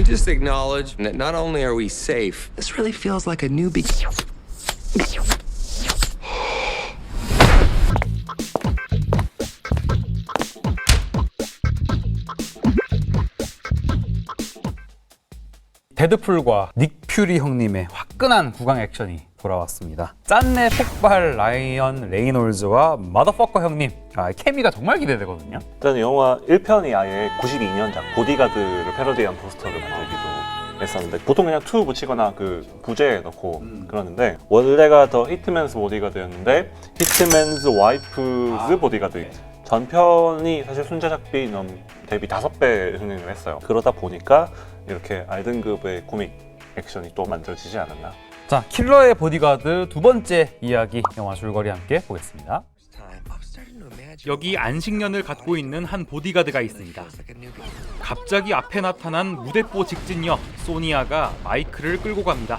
just acknowledge that not only are we safe, this really feels like a new beginning. 데드풀과 닉 퓨리 형님의 화끈한 구강 액션이 돌아왔습니다. 짠내 폭발 라이언 레이놀즈와 마더퍼커 형님, 케미가 정말 기대되거든요. 일단 영화 1편이 아예 92년작 보디가드를 패러디한 포스터를 만들기도 했었는데 보통 그냥 2 붙이거나 그 부제에 넣고 그러는데 원래가 더 히트맨스 보디가드였는데 히트맨스 와이프즈 보디가드 전편이 사실 순제작비 대비 5배 흥행을 했어요. 그러다 보니까 이렇게 알등급의 코믹 액션이 또 만들어지지 않았나. 자, 킬러의 보디가드 두 번째 이야기 영화 줄거리 함께 보겠습니다. 여기 안식년을 갖고 있는 한 보디가드가 있습니다. 갑자기 앞에 나타난 무대뽀 직진녀 소니아가 마이크를 끌고 갑니다.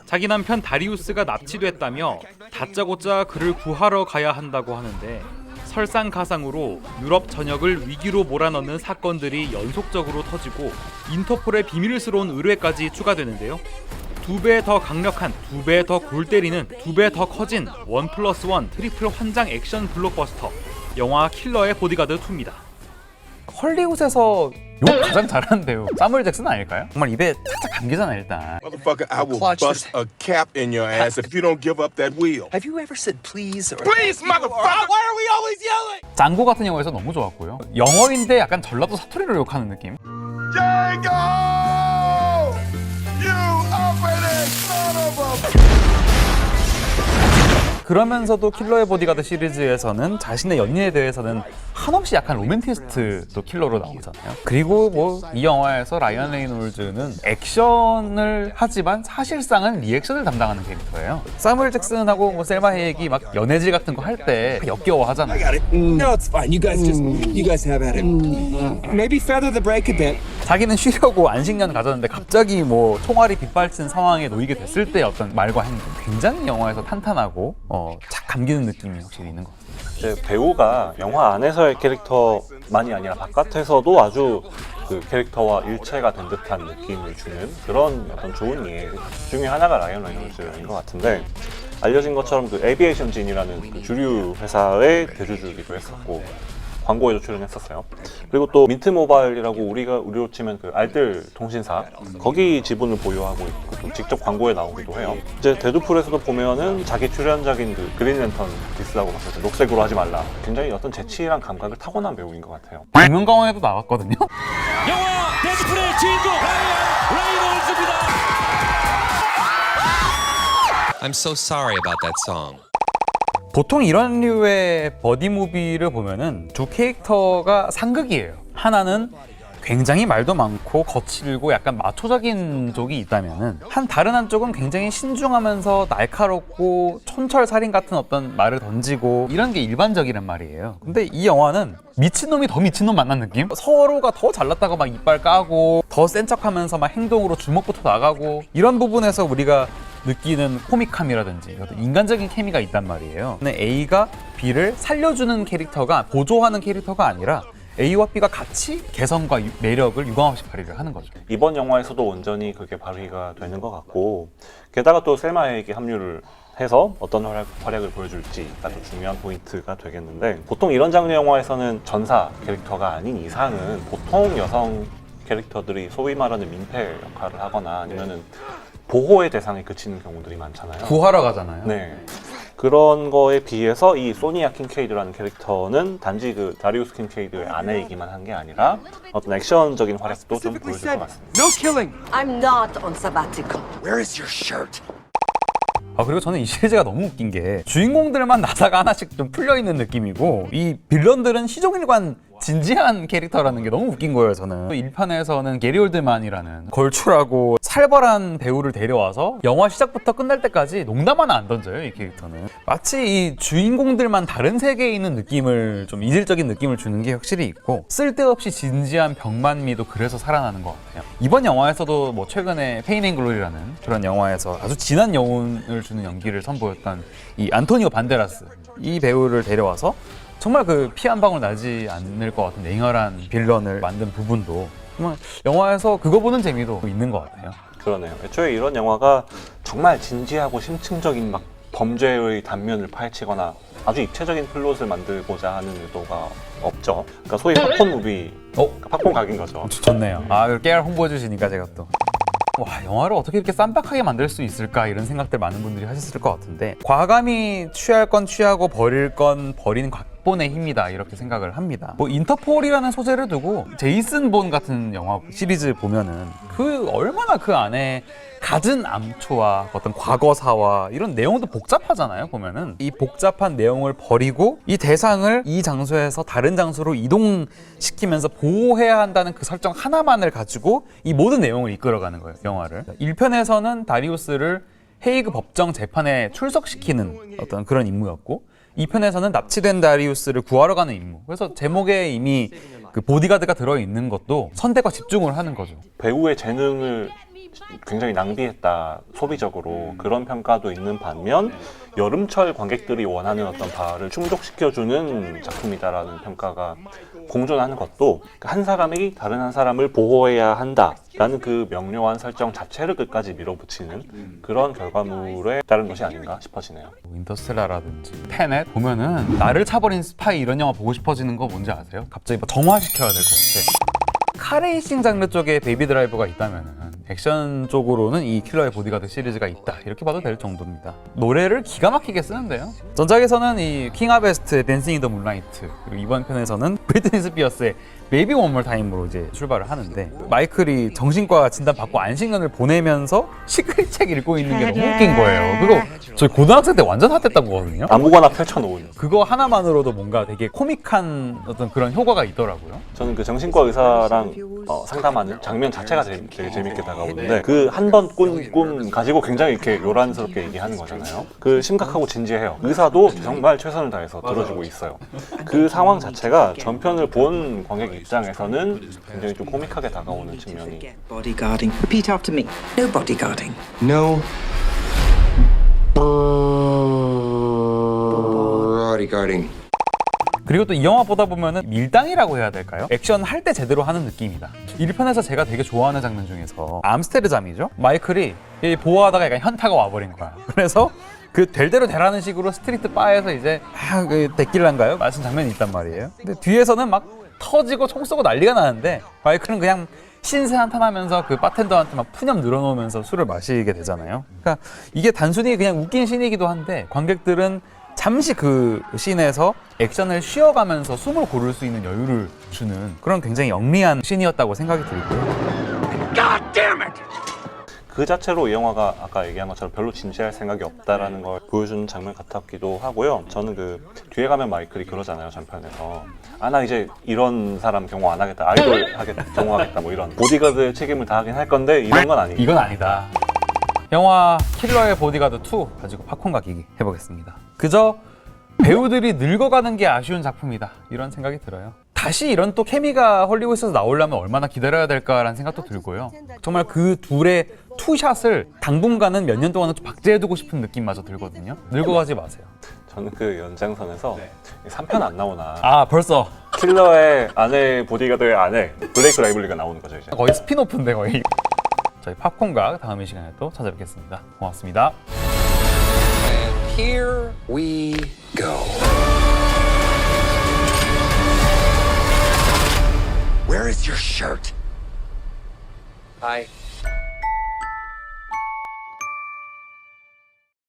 자기 남편 다리우스가 납치됐다며 다짜고짜 그를 구하러 가야 한다고 하는데 설상가상으로 유럽 전역을 위기로 몰아넣는 사건들이 연속적으로 터지고 인터폴의 비밀스러운 의뢰까지 추가되는데요. 2배 더 강력한, 2배 더 골 때리는, 2배 더 커진 1+1 트리플 환장 액션 블록버스터 영화 킬러의 보디가드 2입니다. 헐리우드에서 욕 가장 잘하는 배우 사무엘 잭슨 아닐까요? 정말 입에 살짝 감기잖아요 일단. Motherfucker, I will bust a cap in your ass if you don't give up that wheel. Have you ever said please or Please, motherfucker! Why are we always yelling? 짱구 같은 영화에서 너무 좋았고요. 영어인데 약간 전라도 사투리로 욕하는 느낌. Django! You uppity son of a... 그러면서도 킬러의 보디가드 시리즈에서는 자신의 연인에 대해서는 한없이 약간 로맨티스트도 킬러로 나오잖아요. 그리고 뭐 이 영화에서 라이언 레이놀즈는 액션을 하지만 사실상은 리액션을 담당하는 캐릭터예요. 사무엘 잭슨하고 뭐 셀마 헤이기 막 연애질 같은 거 할 때 역겨워하잖아요. No, it's fine. You guys have at it. Maybe feather the brake a bit. 자기는 쉬려고 안식년 가졌는데 갑자기 뭐 총알이 빗발친 상황에 놓이게 됐을 때 어떤 말과 행동 굉장히 영화에서 탄탄하고 착 감기는 느낌이 확실히 있는 것 같아요. 이제 배우가 영화 안에서의 캐릭터만이 아니라 바깥에서도 아주 그 캐릭터와 일체가 된 듯한 느낌을 주는 그런 어떤 좋은 예 중에 하나가 라이언 레이놀즈인 것 같은데 알려진 것처럼 그 에비에이션 진이라는 그 주류 회사의 대주주이기도 했었고 광고에도 출연했었어요. 그리고 또 민트 모바일이라고 우리로 치면 그 알뜰 통신사 거기 지분을 보유하고 있고 또 직접 광고에 나오기도 해요. 이제 데드풀에서도 보면은 자기 출연작인 그 그린 랜턴 디스라고 봤을 때 녹색으로 하지 말라. 굉장히 어떤 재치랑 감각을 타고난 배우인 것 같아요. 김은광에도 나왔거든요. 영화 데드풀의 주인공 레이놀즈입니다. I'm so sorry about that song. 보통 이런 류의 버디무비를 보면은 두 캐릭터가 상극이에요. 하나는 굉장히 말도 많고 거칠고 약간 마초적인 쪽이 있다면은 다른 한쪽은 굉장히 신중하면서 날카롭고 촌철살인 같은 어떤 말을 던지고 이런 게 일반적이란 말이에요. 근데 이 영화는 미친놈이 더 미친놈 만난 느낌? 서로가 더 잘났다고 막 이빨 까고 더 센 척하면서 막 행동으로 주먹부터 나가고 이런 부분에서 우리가 느끼는 코믹함이라든지 인간적인 케미가 있단 말이에요. 근데 A가 B를 살려주는 캐릭터가 보조하는 캐릭터가 아니라 A와 B가 같이 개성과 매력을 유감없이 발휘를 하는 거죠. 이번 영화에서도 온전히 그게 발휘가 되는 것 같고 게다가 또 셀마에게 합류를 해서 어떤 활약을 보여줄지가 또 중요한 포인트가 되겠는데 보통 이런 장르 영화에서는 전사 캐릭터가 아닌 이상은 보통 여성 캐릭터들이 소위 말하는 민폐 역할을 하거나 아니면은 보호의 대상에 그치는 경우들이 많잖아요. 구하러 가잖아요. 네. 그런 거에 비해서 이 소니아 킨케이드라는 캐릭터는 단지 그 다리우스 킨케이드의 아내이기만 한 게 아니라 어떤 액션적인 활약도 좀 보여줄 것 같습니다. No killing. I'm not on sabbatical. Where is your shirt? 그리고 저는 이 시리즈가 너무 웃긴 게 주인공들만 나사가 하나씩 좀 풀려있는 느낌이고 이 빌런들은 시종일관 진지한 캐릭터라는 게 너무 웃긴 거예요. 저는 1편에서는 게리 올드만이라는 걸출하고 살벌한 배우를 데려와서 영화 시작부터 끝날 때까지 농담 하나 안 던져요. 이 캐릭터는 마치 이 주인공들만 다른 세계에 있는 느낌을 좀 이질적인 느낌을 주는 게 확실히 있고 쓸데없이 진지한 병만미도 그래서 살아나는 것 같아요. 이번 영화에서도 뭐 최근에 페인 앤 글로리라는 그런 영화에서 아주 진한 여운을 주는 연기를 선보였던 이 안토니오 반데라스 이 배우를 데려와서 정말 그 피 한 방울 나지 않을 것 같은 냉혈한 빌런을 만든 부분도 정말 영화에서 그거 보는 재미도 있는 것 같아요. 그러네요. 애초에 이런 영화가 정말 진지하고 심층적인 막 범죄의 단면을 파헤치거나 아주 입체적인 플롯을 만들고자 하는 의도가 없죠. 그러니까 소위 팝콘 무비, 팝콘 각인 거죠. 좋네요. 아, 깨알 홍보해 주시니까 제가 또 와, 영화를 어떻게 이렇게 쌈박하게 만들 수 있을까 이런 생각들 많은 분들이 하셨을 것 같은데 과감히 취할 건 취하고 버릴 건 버리는 각본의 힘이다 이렇게 생각을 합니다. 뭐 인터폴이라는 소재를 두고 제이슨 본 같은 영화 시리즈 보면은 그 얼마나 그 안에 갖은 암초와 어떤 과거사와 이런 내용도 복잡하잖아요. 보면은 이 복잡한 내용을 버리고 이 대상을 이 장소에서 다른 장소로 이동시키면서 보호해야 한다는 그 설정 하나만을 가지고 이 모든 내용을 이끌어가는 거예요. 영화를 1편에서는 다리우스를 헤이그 법정 재판에 출석시키는 어떤 그런 임무였고 2편에서는 납치된 다리우스를 구하러 가는 임무. 그래서 제목에 이미 그 보디가드가 들어있는 것도 선택과 집중을 하는 거죠. 배우의 재능을 굉장히 낭비했다, 소비적으로 그런 평가도 있는 반면 여름철 관객들이 원하는 어떤 바를 충족시켜주는 작품이다라는 평가가 공존하는 것도 한 사람이 다른 한 사람을 보호해야 한다라는 그 명료한 설정 자체를 끝까지 밀어붙이는 그런 결과물에 따른 것이 아닌가 싶어지네요. 인터스텔라라든지 테넷 보면은 나를 차버린 스파이 이런 영화 보고 싶어지는 거 뭔지 아세요? 갑자기 막 정화시켜야 될 것 같아. 카레이싱 장르 쪽에 베이비 드라이버가 있다면은 액션 쪽으로는 이 킬러의 보디가드 시리즈가 있다 이렇게 봐도 될 정도입니다. 노래를 기가 막히게 쓰는데요. 전작에서는 이 킹 아베스트의 댄싱 인 더 문라이트, 그리고 이번 편에서는 브리트니 스피어스의 베이비 원 몰 타임으로 이제 출발을 하는데 마이클이 정신과 진단 받고 안식년을 보내면서 시크릿 책 읽고 있는 게 너무 웃긴 거예요. 그거 저희 고등학생 때 완전 핫했던 거거든요. 아무거나 펼쳐놓은. 그거 하나만으로도 뭔가 되게 코믹한 어떤 그런 효과가 있더라고요. 저는 그 정신과 의사랑 상담하는 장면 자체가 되게 재밌게 다가오는데 그 한 번 꾼 꿈 가지고 굉장히 이렇게 요란스럽게 얘기하는 거잖아요. 그 심각하고 진지해요. 의사도 정말 최선을 다해서 들어주고 있어요. 그 상황 자체가 전편을 본 관객 입장에서는 굉장히 좀 코믹하게 다가오는 측면이. Bodyguarding. Repeat after me. No bodyguarding. No bodyguarding. 그리고 또 이 영화 보다 보면은 밀당이라고 해야 될까요? 액션 할 때 제대로 하는 느낌이다. 1편에서 제가 되게 좋아하는 장면 중에서 암스테르잠이죠. 마이클이 보호하다가 약간 현타가 와버린 거야. 그래서 그 될 대로 되라는 식으로 스트리트 바에서 이제 그 데킬라인가요? 마신 장면이 있단 말이에요. 근데 뒤에서는 막 터지고 총 쏘고 난리가 나는데 마이클은 그냥 신세 한탄하면서 그 바텐더한테 막 푸념 늘어놓으면서 술을 마시게 되잖아요. 그러니까 이게 단순히 그냥 웃긴 씬이기도 한데 관객들은 잠시 그 씬에서 액션을 쉬어가면서 숨을 고를 수 있는 여유를 주는 그런 굉장히 영리한 씬이었다고 생각이 들고요. 그 자체로 이 영화가 아까 얘기한 것처럼 별로 진지할 생각이 없다라는 걸 보여주는 장면 같았기도 하고요. 저는 그 뒤에 가면 마이클이 그러잖아요, 전편에서. 아, 나 이제 이런 사람 경호 안 하겠다, 아이돌 경호하겠다, 뭐 이런 보디가드의 책임을 다하긴 할 건데 이런 건 아니고. 이건 아니다. 영화 킬러의 보디가드 2 가지고 팝콘 가기기 해보겠습니다. 그저 배우들이 늙어가는 게 아쉬운 작품이다 이런 생각이 들어요. 다시 이런 또 케미가 헐리우드에서 나오려면 얼마나 기다려야 될까라는 생각도 들고요. 정말 그 둘의 투샷을 당분간은 몇 년 동안은 좀 박제해두고 싶은 느낌마저 들거든요. 늙어가지 마세요. 저는 그 연장선에서 3편 안 나오나. 아, 벌써 킬러의 아내, 보디가드의 아내 블레이크 라이블리가 나오는 거죠 이제. 거의 스피노프인데 거의. 저희 팝콘각 다음 이 시간에 또 찾아뵙겠습니다. 고맙습니다. And here we go. Where is your shirt? Hi.